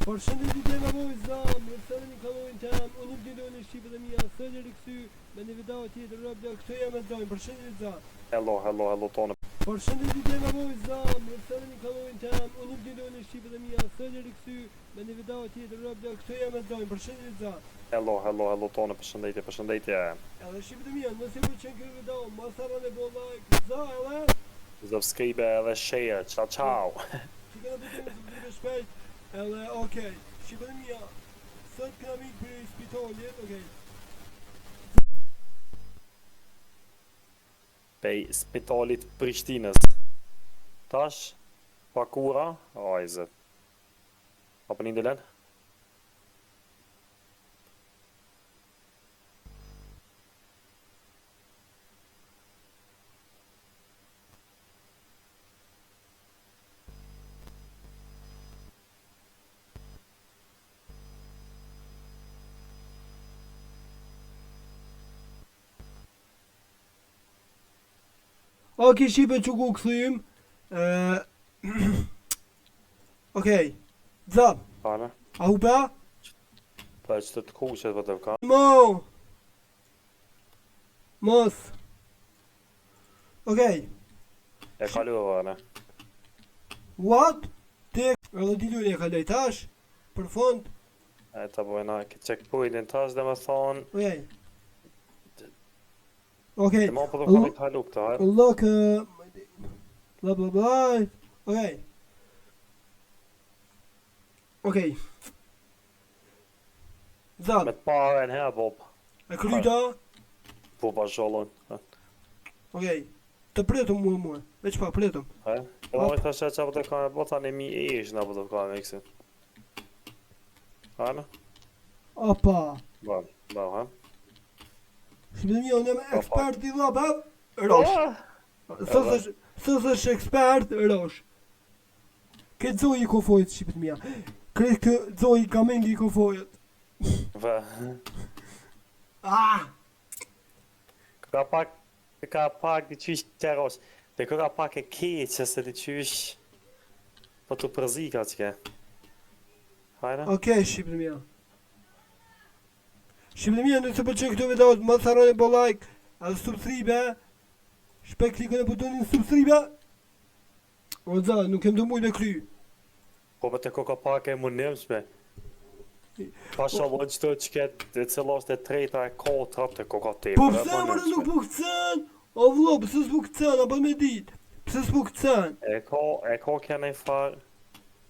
Përshëndetje të nevojë zam, rësën një kalojnë tam, unë nuk dilo në Shqipë dhe mija, së në rëksy, me një video tjetër, rëbda, këtë jam e dojnë, përshëndetje zam. Hello, tonë. Përshëndetje të nevojë zam, rësën një kalojnë tam, unë nuk dilo në Shqipë dhe mija, së në rëksy, me një video tjetër, rëbda, këtë jam e dojnë, përshëndetje zam. Hello, tonë, përshëndetje. Edhe Shqipë dhe mija, nëse për qenë këtë video, mas arën e bo like, za, edhe? Subscribe edhe share, ciao. Që këna bëtëm e shpejt. Edhe, okej, Shqipë dhe mija, sot këna mikë për spitalit, okej. Pej spitalit Prishtinës. Tash, pakura, ajzët. Apo një ndilen? Okej, Shqipe që ku këthym. Okej, zap, Pane? a hupa? Pa që të kuqet për të vka. Mos. Okej, E kaluva, ne? what? Tek, edhe dilun e kaloj tash, për fond, E të bojna, këtë checkpointin tash dhe me thonë, okej, të ma për të kam i kalu këta, hajrë? look, bla bla bla, okej, zap, Me të pare në her, Bob. e kryta, Boba zhollon. okej, të pretëm mua, veç pa pretëm. E mojë të shë që për të kam e bota në mi ish në për të kam e kësi. Hajrë? Opa, Ba, ha? Shqipë dhe mjë, unë jam ekspert i dha, rosh. Sës është ekspert, rosh. Këtë zoj i kofojët, Shqipë të mja. Kretë kë zoj i kamengi i kofojët. Vë. Ah! Ka pak të qysh të rosh. Dhe ka pak e keqë se të qysh po të përzika që ke. Hajde? Okej, Shqipë të mja. Shqipë të mja, nëse përqen këto videot, më tharon e bo like, edhe subscribe, shpe klikën e butonin subscribe. O za, nuk kem të muj me kry. Po për të ka pak e munimshme. Pa shalon qëto që ketë të cilosh të treta e kotra të koka të Po pëse mërë nuk po këtësan? O vlo, pëse s'po këtësan, apo me dit? Pëse s'po këtësan? E ka kene i farë.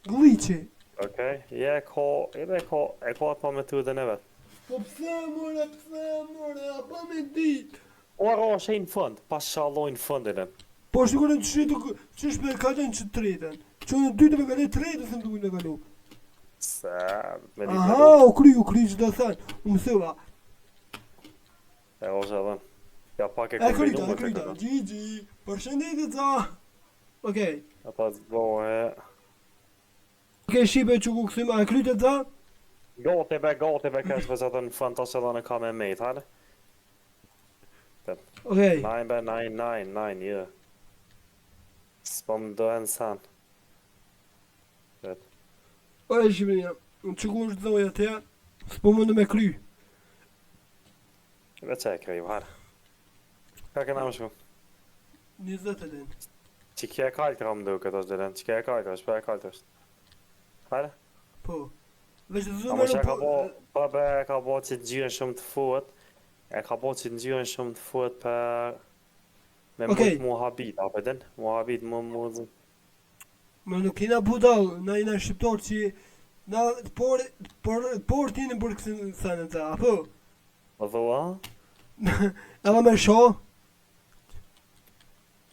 Glitchi. Okej, e ka atë metodën e vetë. Po pëse mërë, apo me dit? Ora është e në fund, pa shalojnë fundin e. Po shikore të shritë që shpe kalen që të tretën. Që në dytë me kalen tretën se më duke në kalu. Se, me ditë Aha, u kry që të thënë, u mësëva. E është edhe. Ja pak e E kryta, kombinu Gigi, përshëndetit za. Okej. A pas bohe. Okej, Shqipe që ku këthim, a e krytet za? Gati be kesh për të në fantasë edhe në kam e mejt, hajde? Okej. 9 be 9, jë. S'po më dohen san. Oje, Shqipe një, që ku është dhoja të ja, s'po mundu me kry. Veç e kriju, hajde. Ka këna më shku? 20 e din. Që kje e kajtë kam duke të është dilen, që kje e kajtë është, për e kajtë është. Hajde? Po. Veç të A zume më që e ka në bo, e ka bo që të gjyën shumë të fuët, e ka bo që të gjyën shumë të fuët për... Me Okej. mu habit, apo din? Mu habit, mu... Më nuk kena budal, na jena shqiptar që... Na, por ti në për kësë thënë të, apo? Po dhua? Edhe me sho?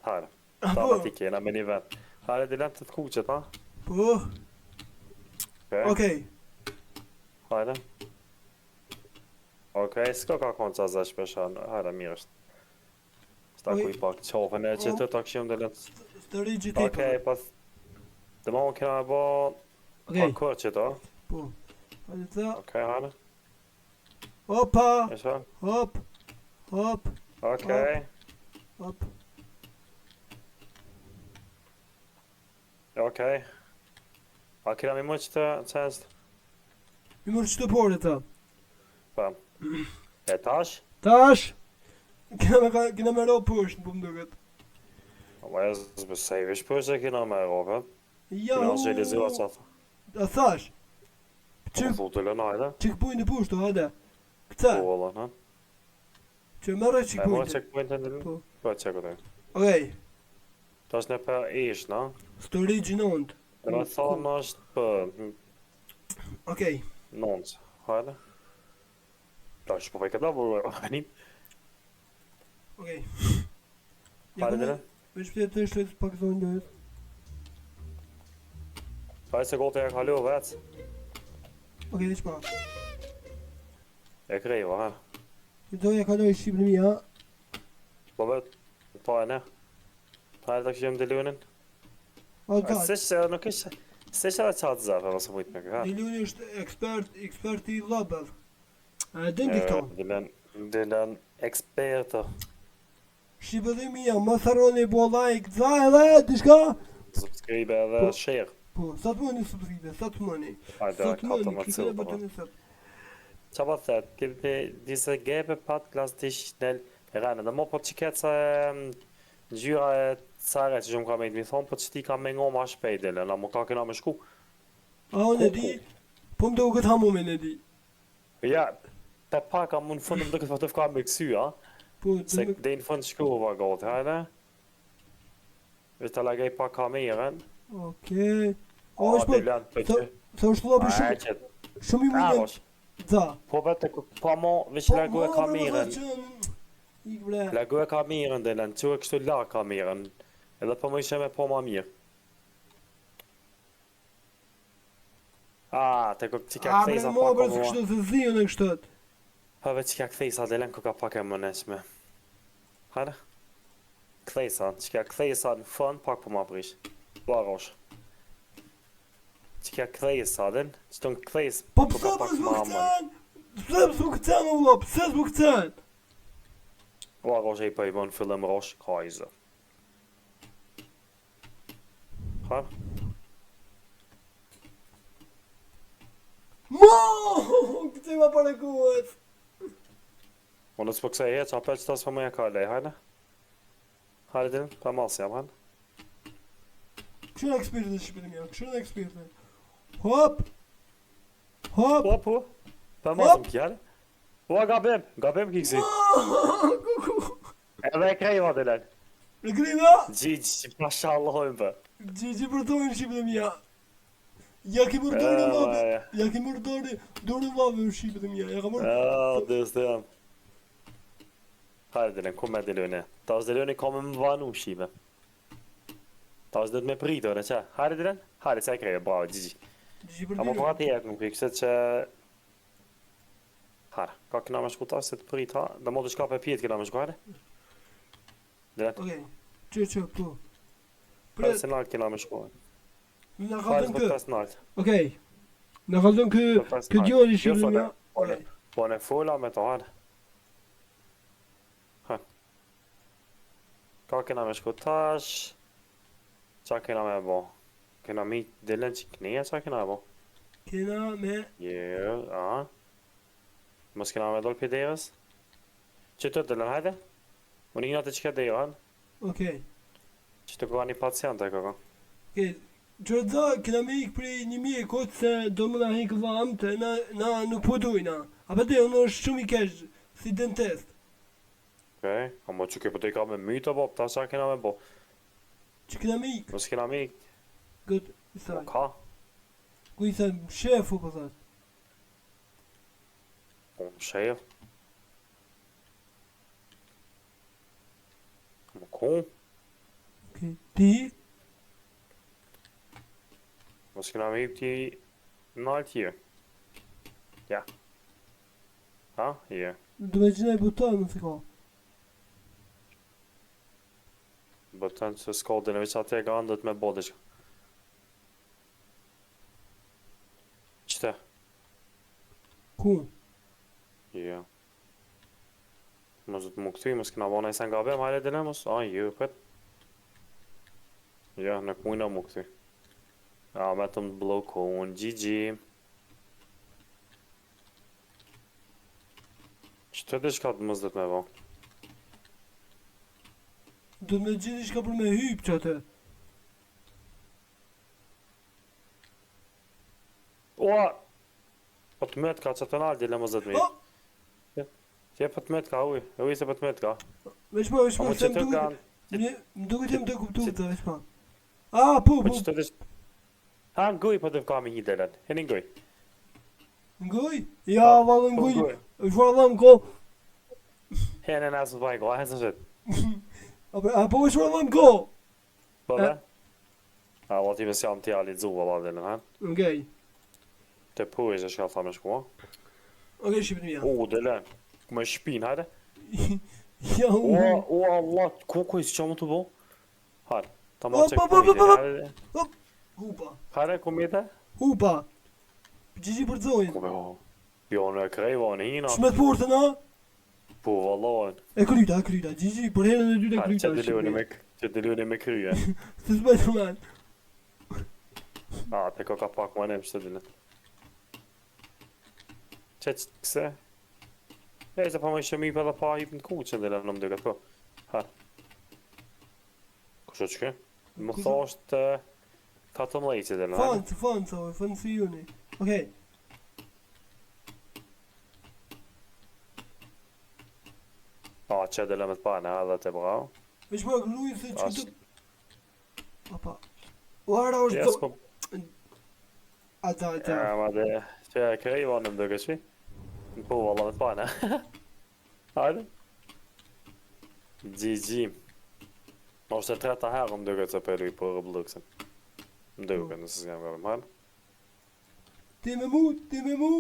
Hajde. Ta Apo? dhe ti kena me një vend. Hajde, dilen të kuqet, ha? Po? Okej. Hajde. Okej, s'ka ka konë që azesh pesha, hajde, mirë është. Sta kuj pak qofën e që të të këshim dilen. Së të rigji ti Okej, pas... Dhe ma më kena e bo... Okej. Parkour që to. Po. Hajde të... Okej, hajde. Opa! Isha? Hop! Hop! Okej. Hop! Okej. A kena mi më që të qenst? Mi mërë qëtë pore ta. Po. E tash? Tash, kena me ro poshtë, po më duket. Ma e zbësej, vish për se kina me robe. Ja, Kina zhjelizira sa tha. a thash, Po më thu të lënajde. që këpujnë në poshtë, hajde. Këta, Po valla, ha? që mërë që E mërë këpujnë. checkpoint në Po. Po checkpoint e. Okej, Tash në për ish, na? storage nëndë. E në thonë është për Okej, nëndë. Hajde. Tash po për këtë bërë, hanim. okej. Hajde dire. Veç për të shletë pak zonë dhe. Hajde se gote e kalu vetë. Okej, veç pa. E krejva, ha? I doja kaloj Shqipën mija. Po vetë, pa e ne. Hajde të këshim dilunin. O, A ta, se që nuk ishte... Se që dhe qatë zafë, mësë mujtë me këha. Diluni është ekspert i labëv. A e din ti këto? Dilen ekspertë. Shqipën dhe mija, më tharoni bo like, dza edhe, dishka? Subscribe edhe Po. share. Po, sa të mëni subscribe, sa të mëni. Hajde, Sa të mëni, katë më klikë dhe cilë. butoni sëtë. Qa po thët, këpë disë gebe pat klas të shnel e rene. Dhe mo po që ketë se gjyra e care që gjumë ka me i mi thonë, po që ti ka me ngo ma shpejt dhe na mo ka kena me shku. A unë e di, po më do këtë hamumin e di. Ja, pe paka mu në fundë më do këtë fatëf ka me kësy, a? Po, Se dhe dhe në fundë shku va gotë, hajde. Vështë të lagaj pa kamerën. Okej. A, O, është dhe po, lanë për që... sa është lopi A, shumë, që... shumë i mundem. Tragosh. Dza. Po vete, pa mo, vështë lagu e kamerën. Ik bre. Lagu e kamerën dhe lanë, që e kështu la kamerën. Edhe po më ishe me po ma mirë. A, te ko që ka A, bre, kthejsa mo, pak bre, o se mua. kështu se zion e kështët. Pa veç që ka kthejsa dhe lanë ko ka pak e më neshme. Hajde. Kthejsa, që ka kthejsa në fund pak po ma prish. Barosh. Që ka kthejsa dhe, që të në kthejs Po ko pëse ka për pak s'mu ma amën. këtën? Pëse për s'mu këtën, o vlo, pëse s'mu këtën? Barosh e i për i bën fillim rosh, kajzë. Ha? Mo! Këtë ma për e kuhet. Unë s'po këse e që apel që tas për më e ka lej, hajde. Hajde din, pa mas jam, hajde. Kështu në ekspertë dhe shqipën e mja, kështu në ekspertë. Hop! Hop! Po, po, pa mas më kjale. Po, gabim ki kësi. Kuku! Edhe e krejma dhe lejnë. Në krima, Gjigj, mashallohojmë për. Gjigji përdojnë shqipën e mja. Ja ki mërdojnë E, lobë, e. ja ki mërdojnë dorë lobë në shqipën e mja, ja ka mërë. Dhe së të jam. Hajde Dylan, ku me Dylani? Ta është Dylani ka me më vanu shive. Ta është dhe të me pritë, në që? Hajde Dylan? Hajde, se e kreje, bravo, Gjigji. Gjigji A më përdojnë. prati e këmë kërë, kështë që... Hajde, ka këna me shkuta se të pritë, ha? Dhe mo të shka për pjetë këna me shku, hajde? Dylan, Okej, që, po. hajde se naltë këna me shku, hajde. Në Hajde, kaldën për kë. tas naltë. Okej. Në kaldën kë djoni Jo, shqipën e mja. sot e. Po në fola me to, hajde. Ka kena me shku tash... Qa kena me bo? Kena mi Dylan që kënija, qa kena bo? Kena me... Jo, a? Mos kena me dollë për derës? Që të Dylan, hajde? Unë i nga të që ka derë, hajde? Okej. Që të koha një pacient e koko. Okej. Gjordza, kena me ikë prej një mje kotë se do më da hekë vamë të na nuk po dujna. A për te, unë është shumë i keshë, si dentist. Okej, a mo që ke për të i ka me mytë, bo, ta qa kena me bo? Që kena me ikë, Mos kena mi, gëtë, i mo saj. ka? Ku i saj, shefu, po thasë. Unë shef. Mo ku? Okej. Ti? Mos kena mi ti në altë hier. Ja. Ha? Hier. Do me gjinaj buton, më se ka. Bëtën që s'ka dhe në veç atë e ka ndët me bodi që. Qëte? Ku? Jo. Mos të më këthy, mos këna bona i sen nga bem, hajde dhe mos? A, jo, pët. Jo, nuk mujna më këthy. A, me të më bloku, unë GG. Që të shka të mëzdet me vo? Do të me gjithi shka për me hyp që atë. Ua! Po të met ka që të naldi le mëzdet me. O! Që po të met ka uj se po të met ka. Veç ma, A mo që të kanë... më duket jam të kuptu të veç ma. A, po. Po që të dish... Ha, nguj po të ka me një delen. Heni nguj. Ngoj? Ja, valë ngoj. Nguj. është valë ngo. Heni nësë të bajko, a hesë shit. A, po është valë ngo. Po dhe? A, o ti me si jam tja li dzu, valla delen, ha? Ngej. Te pu e që shka tha me shkua. Okej, shqipit mija. Delen. Ku me shpin, hajde. Ja, Allah, ku si që mu të bo? Hajde. Ta ma Hop, që hop, hop, hop, hop. hajde. Hupa. Hajde, ku mite? Hupa. Gjigji për zojnë. Ku me ho? Jo, në krejva, në hina. Shmet portën, a? Po, vallohen. E kryta. Gjigji, për herën e dytë e kryta. Që të lune me krye. Se s'bëjt rëmen. A, te ko ka pak më nem që të dine. Që këse? E, se pa më ishe mi për dhe pa hip në kuqën dhe në më dyket, po. Ha. Kusho që ke? Më thosht 14 dhe në. Fanë si juni. Okej. A, që dhe me të pa në edhe të bravo. Veç ma gluj se që të... Opa. Uara është Yes, do... po. Ata. Ja, ma dhe... Që e krejva në më dyket që? Në po, valla me të pa në. Hajde. GG. Është e treta herë më dyket se peru i për Robloxin. Më dyket nëse s'kam gabim, hajde. Ti me mu.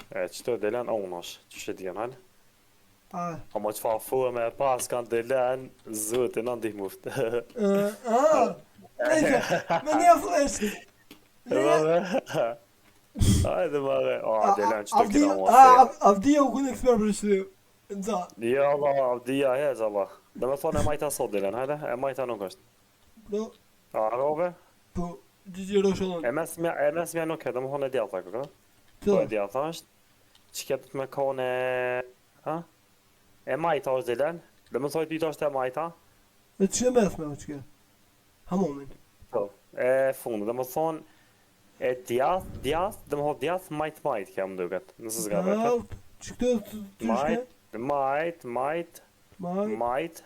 E, që të delen unash, që që t'jen, hajde. A. A mo që fa fuë me pas kanë delen, zote në ndihmuft. Me një flesh. Hajde mare, delen që të kina mua Avdia u kun ekspert për shtu. Nza. Ja, Allah, avdia hez, Allah. Dhe me thonë e majta sot delen, hajde, e majta nuk është. Bro, A, rove? po, gjigji roshalon. E mes mja nuk e, dhe me thonë e djatha, këka? Po e djatha është, që këtë me kone... Ha? E majta është delen, dhe me thojt dyta është e majta. E që e mesme o qëke? Hamomin. Po, e fundë, dhe me thonë... E djath, dhe me thonë djath, majt, kja më duket, nëse s'ga vetë. Që këtë të Majt.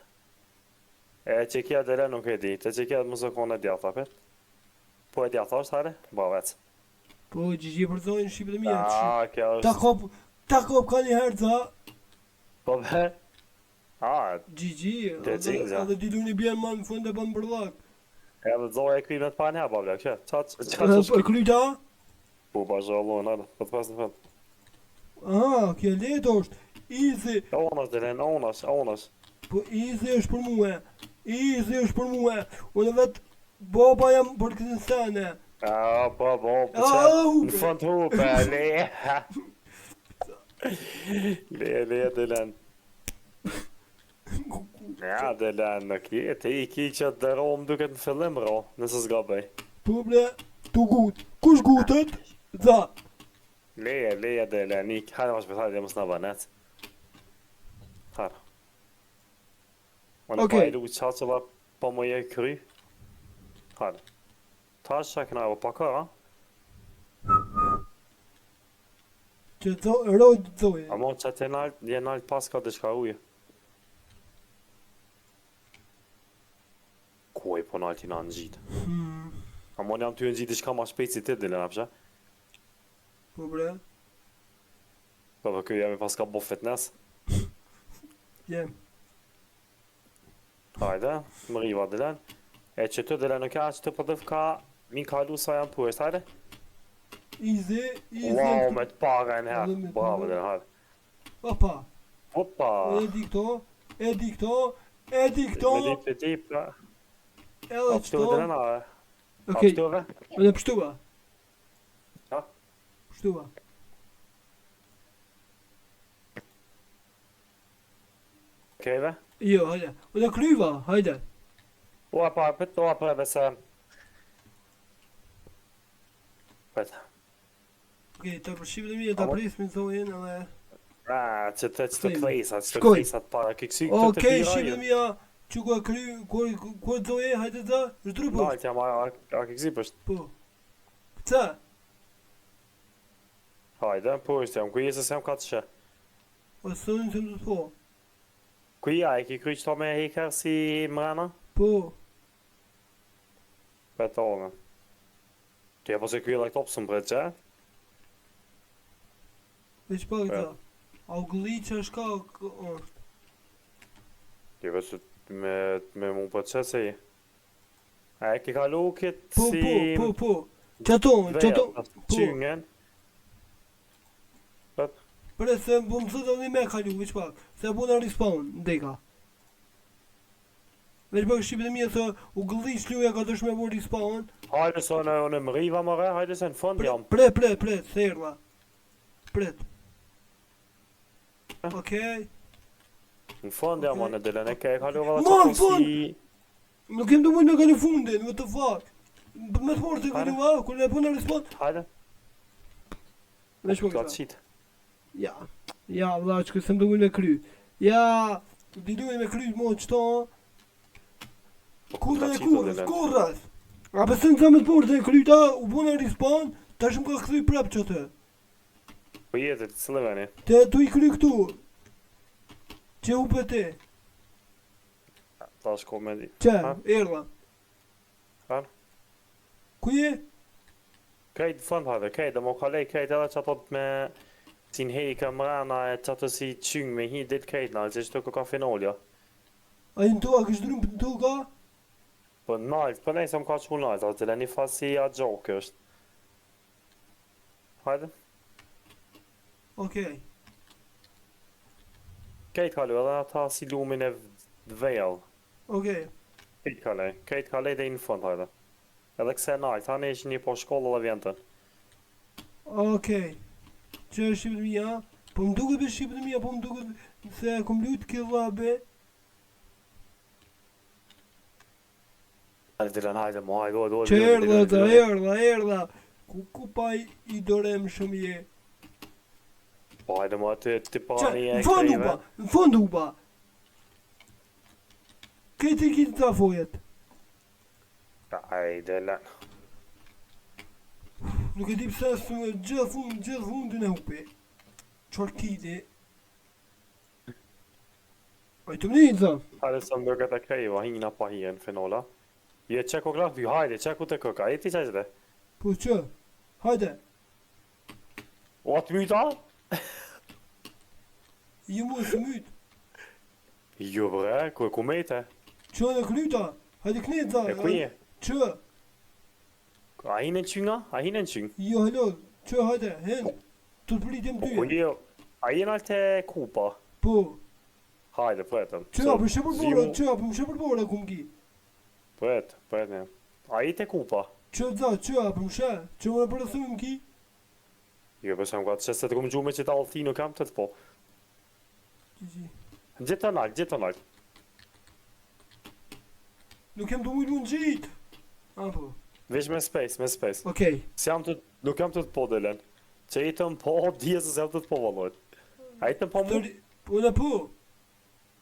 E që kja dele nuk e di, të që kja më zë kone djath, apet. Po e djath është, hajde, ba vec. Po, gjigji për zojnë shqipet e mija. A, kja është... Ta kop ka një herë za. Po be? A, Gjigji, Te xingza. edhe dilu një bjenë ma në fund e banë bërlak. edhe zoja e krymet pa një, ba vlek, që? E kryta? Po, ba zhalon, hajde, po të pas në fund. Aha, kje letë është. Easy. Onash, delen, onash. Po easy është për muhe. Unë vetë baba jam për këtë sene. A, po, në fund hupe, le. Le, delen. Ja, delen, nuk jetë, i ki që të dëro më duket në fillim, ro, nëse s'gabej. Po bre, tu gut. Kush gutet? Dha. Le, delen, i hajde ma shpetaj dhe mos në banet. Hajde. Unë pa i lu qaqëlla pa më je kry. Hajde. Ta është që këna e pa kërë, Që rojt zoje. a mo që atë je nalt pas ka dhe shka uje. Kuaj po nalti na në gjitë. A mo jam ty në gjitë shka ma shpejt si ti, Dilen, apësha? Po bre. Po për kjo jemi pas ka bo fitness. Jem. Hajde, më riva, Dilen. E që të, Dilen, nuk ka që të përdëv ka min kalu sa jam puest, hajde? Easy. Wow, me të paga në herë. Bravo, Dilen, hajde. Opa. Opa! E di këto. Me dip, pra. Edhe A pështu, qëto. Dilen, a? A Okej, pështu, ve? edhe pështua. Ha? Pështua. Okej, ve? Jo, hajde. Unë kryva, hajde. Ua pa, ua pa, vese. Pet. Okej, ta përshqipet e mija, ta prismin zonjën edhe... Që të klejsat, që të Shkoj. klejsat para këksi këtë të Okej, bira shqipet e jenë. mija, që ku e kry, ku e zonjën, hajde ta, shtry po. Nalt jam a këksi pështë. Po. Këta? Hajde, pështë jam, ku jesë se jam ka të shë. O sonin se më të po. Ku ja, e ki kry qëto me heker si mrena? Po. Betone. Ti e po se kry edhe këto pësë më bre që? Veç pa këta. Augulli që është është. Ti e se me mu për që se i. A e ki kalu këtë Po, si... po. Qaton. Po. Qyngen. Pre se më më thëtë edhe me kalu, veç pak. Se bu në respawn, ndeka. Veç pak shqipet e mija se u gëlli shluja ka dësh me bu respawn. Hajde se në më riva më re, hajde se në fund jam. Pre, se erdha. Pret. Okej. Në fund jam, Okej. në delen e ke kalu valla Ma, qato në fund! si... Nuk kem të mujt me kalu fundin, me të fat. Me të morë të kalu va, kër e puna respawn. Hajde, Veç pak ka të këta. qitë. Ja, vlla, që kësëm të mujt me kry. Ja, di duhet me kry mo qëto. Kurrë e kurrës. A pësën të me të porë dhe kryta, u buna respawn, ta shumë ka këthuj prap që të. Po jetë, të cilë veni? Te tu i kry këtu. Që u për te. Ta shko me di. Që, Ha? erdha. Ha? Ku je? Krejt fund hajde, krejt, dhe mo kalej krejt edhe që ato me... Si në hejka mrena e që ato si qyng me hi dit krejt nalë, që që të ka finolja. A i në tu, a kështë drymë për në tu ka? Po nalt, po nej se më ka që nalt, atë të një fasi si a gjokë është. Hajde. Okej. Krejt kalu edhe ata si lumin e vejall. Okej. Krejt kalej dhe i në fund hajde. Edhe kse nalt, ta ne ishë një po shkollë dhe vjentën. Okej. Që është shqipët mija? Po më duket për shqipët mija, po më duket se kom lutë këlla be. Hajde Dylan, hajde mo, hajde. Që erdha. Ku pa i dorem shumë je. Po hajde mo, të Që, pani e në fund u ba. Këtë i kitë ta fojet. Hajde lan. Nuk e di pëse së më gjithë fundin e hupe. Qërë kiti. A i të më një të Hajde se më dërgë të krejva, hina pa hien finola. Je qeko klak vju, hajde, qeko të këka, e ti qajzde. Po që? Hajde. O atë myta? I mu e së mytë. Jo bre, ku e ku mejte? Që në kryta. Hajde këne të E ku je? Që? A hinen qynga? A hinen qyng? Jo, halo. Që hajde, hen. Të të pritim Ku ty. je? A hinen alte kupa? Po. Hajde, pretëm. Që për shëpër bora, për shëpër bora ku më ki. Pretëm. A i te kupa? Që për më shë. Që më në përësëm më ki. Jo, pësëm ka të qëse të këmë gjume që ta alti nuk kam të të po. Gjithë të nalt. Nuk jem të mujtë mund gjitë. Apo. Vesh me space. Okej. Nuk jam të të po delen. Që i të më po, djesës jam të të po valojt. A i të më po mu? Po në po.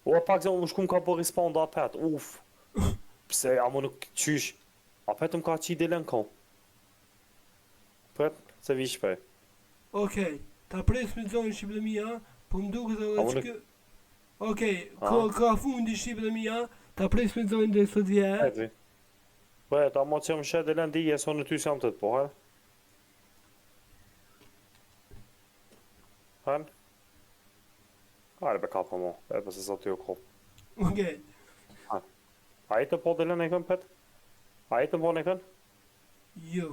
O, pak zë më shkum ka po respawn apet, uf. Pse, amo nuk qysh. Apet më ka qi delen ko. Pret, se vi shpej. Okej. Ta pres me zonë shqipët e mija. Po më duket edhe Amo që nuk- kë... Okej. Ah. Ka fundi shqipët e mija. Ta pres me zonë dhe sot vje. Eti. Pret, amo që më shet delen di, e so në ty se jam të të po, hajde. Hajde. Hajde be kapa mo, e pëse sa ty o kop. Okej. A i të po delen e kën, pet? A i të po në kën? Jo.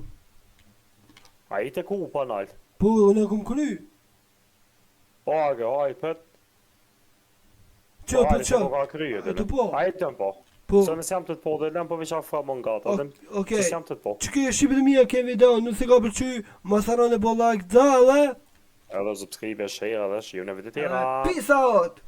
A i të ku pa nalt? Po, unë e kom kry. Hajde, pet. Që, po Hajde, që. që po ka kryje E të delen. po. A i të më po. Po. Se nësë jam të të po delen, po veqa fra më nga ta. Okej. Se jam të të po. Që kje shqipët e mija kemi da, nëse ka përqy, masaron e bo like, da, dhe... Edhe subscribe, share, edhe shiu në video tjera. Peace out!